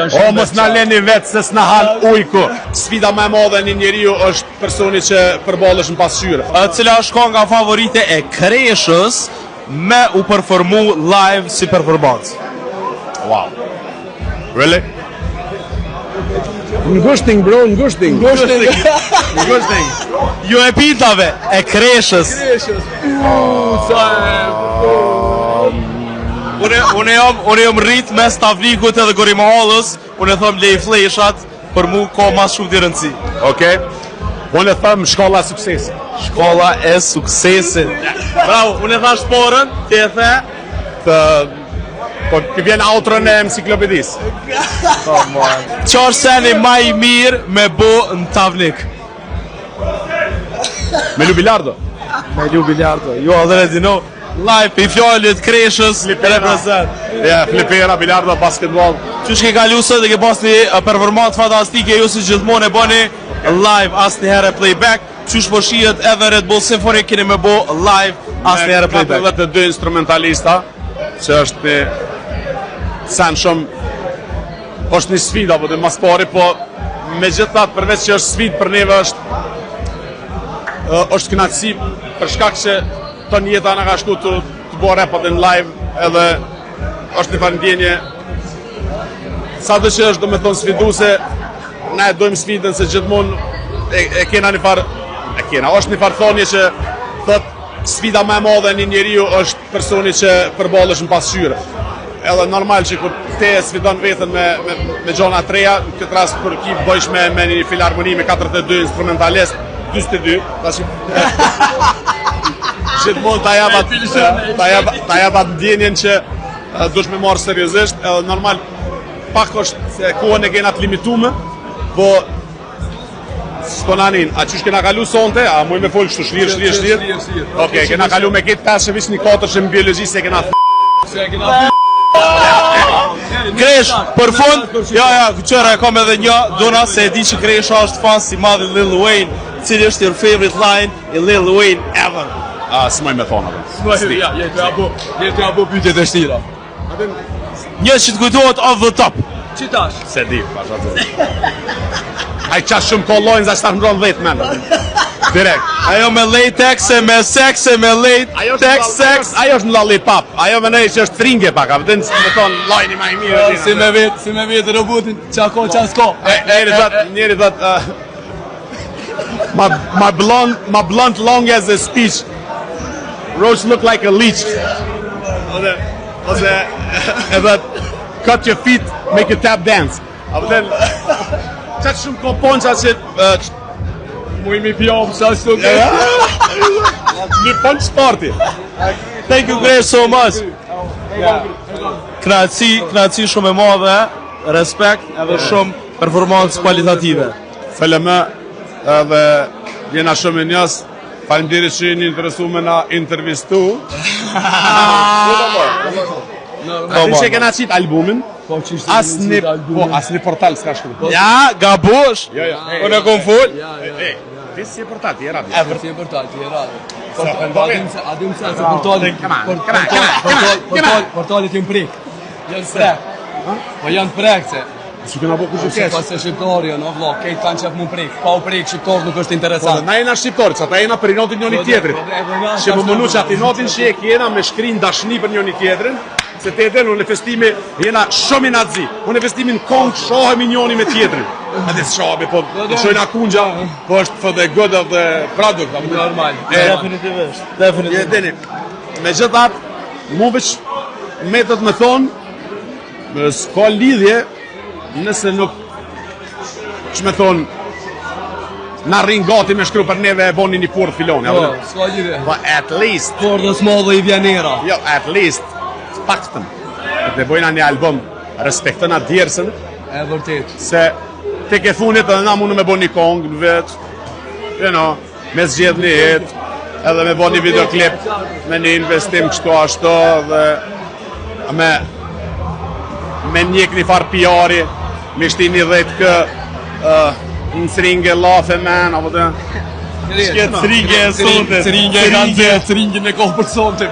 O, mos na leni vetë se s'na hal ujku. Sfida më e madhe një njeriu është personi që përballesh në pasqyrë. Cila është kënga favorite e Kreshës me u performu live si performancë? Wow. Really? Ngushting bro, ngushting. Ngushting. Ju e pitave e Kreshës. Unë jam rrit mes Tavlikut edhe Gorimahallës. Unë e thëm lej fleshat, për mu ka mas shumë të rëndësi. Okej. Unë e thëm shkolla e suksesit. Shkolla e suksesit. Bravo, unë e thash porën, ti e the. Po të vjen outrën e enciklopedisë. Qa është seni ma i mirë me bo në Tavlik? Me lu bilardo. Me lu bilardo, you already know. Live i fjallit Kreshës reprezent. Ja, flipera, bilardo, basketball. Qysh ke kalu sot dhe ke pas një performancë fantastike, ju si gjithmonë e bëni live as një herë playback. Qysh po shihet edhe Red Bull Symphony keni me bo live as një herë playback. Me 42 instrumentalista, që është një sen shumë, është një sfida, po dhe mas pari, po me gjithat përveç që është sfid për neve është kënaqësi për shkak që të njeta nga ka shku të bo repat në live edhe është një farë ndjenje sa dhe që është do me thonë sfiduse ne dojmë sfidën se gjithmonë e kena një farë është një farë thonje që thot sfida më e madhe një njeriu është personi që përballesh në pasqyrë edhe normal që kur te sfidon vetën me gjona treja në këtë rast për ki bëjsh me një filharmoni me 42 instrumentalist 22 gjithmonë ta japat ndjenjen që dush me marrë seriozisht edhe normal pak është se kohën e kena të limitume po s'konanin, a qysh kena kalu sonte? A muj me folë kështu shlirë? Okej, kena kalu me ketë 5 shëvish një 4 që në biologi se kena Kresh, për fund, qëra e kom edhe një, dona se e di që Kresha është fan si madhi Lil Wayne, cili është your favorite line i Lil Wayne ever? S'moj me thonë Jetë ja bo pytjet e shtira. Një që të kujtohet off the top. Qitash? Se di, pasha të Aj qash shumë kollojnë za shtarë mbron 10 men direkt. Ajo me latex e me sex e me latex sex. Ajo është në lollipop. Ajo me nej që është fringe pak, a vëdin që me thonë lajni ma i mirë. Si me vetë robotin, qa ko, qa s'ko. Njeri thot my blunt long as a speech. Roach look like a leech. Ose edhe cut your feet, make you tap dance. A vëdin qatë shumë ko ponqa që Mu imi pjomë, sa s'to ke. një ponq sporti. Thank you Kresh so much. Knaci shumë e madhe, respekt edhe shumë performancë kualitative. Feleme edhe jena shumë e njës. Faleminderit që jeni interesu me na intervistu. A ti që kena qitë albumin? Asni portal s'ka shkru. Ja, gabosh. Unë e kom full. Ti si e portal, ti e radio. Si e portal, ti e radio. Adim se portalit jënë prek. Janë prek. Po janë prek se. Që këna bo kështë kesh. Pas e shqiptarja, no vlo, kejt kanë qef mu prek. Pa u prek, shqiptar nuk është interesant. Na jena shqiptarë, që ata jena për inotin njoni tjetrit. Që më mënu që ati inotin që e kjena me shkrin dashni për njoni tjetrin. Se te edhe unë e festimi jena shumë i nazi. Unë e festimin kong shohemi njoni me tjetrin. A dhe shohemi, po shojna kunja, po është for the good of the product. Normal. Definitivisht. Me gjithat, mu veç metët me thonë, s'ka lidhje nëse nuk që me thonë na rrin gati me shkru për neve e boni një porë filoni. S'ka lidhje. But at least Por dhe smallë i vjanera. jo, at least paktën dhe bojna një album respektën atë djersën E vërtet. se te ke funit edhe na mundu me bo një kong në vetë me zgjedh një hit edhe me bo një videoklip me një investim kështu ashtu dhe me njek një farë PR-i me shti një dhejt kë në thringe lafe men apo të Thringe e sonte. Thringe e kanë dhe, thringe me kohë për sonte.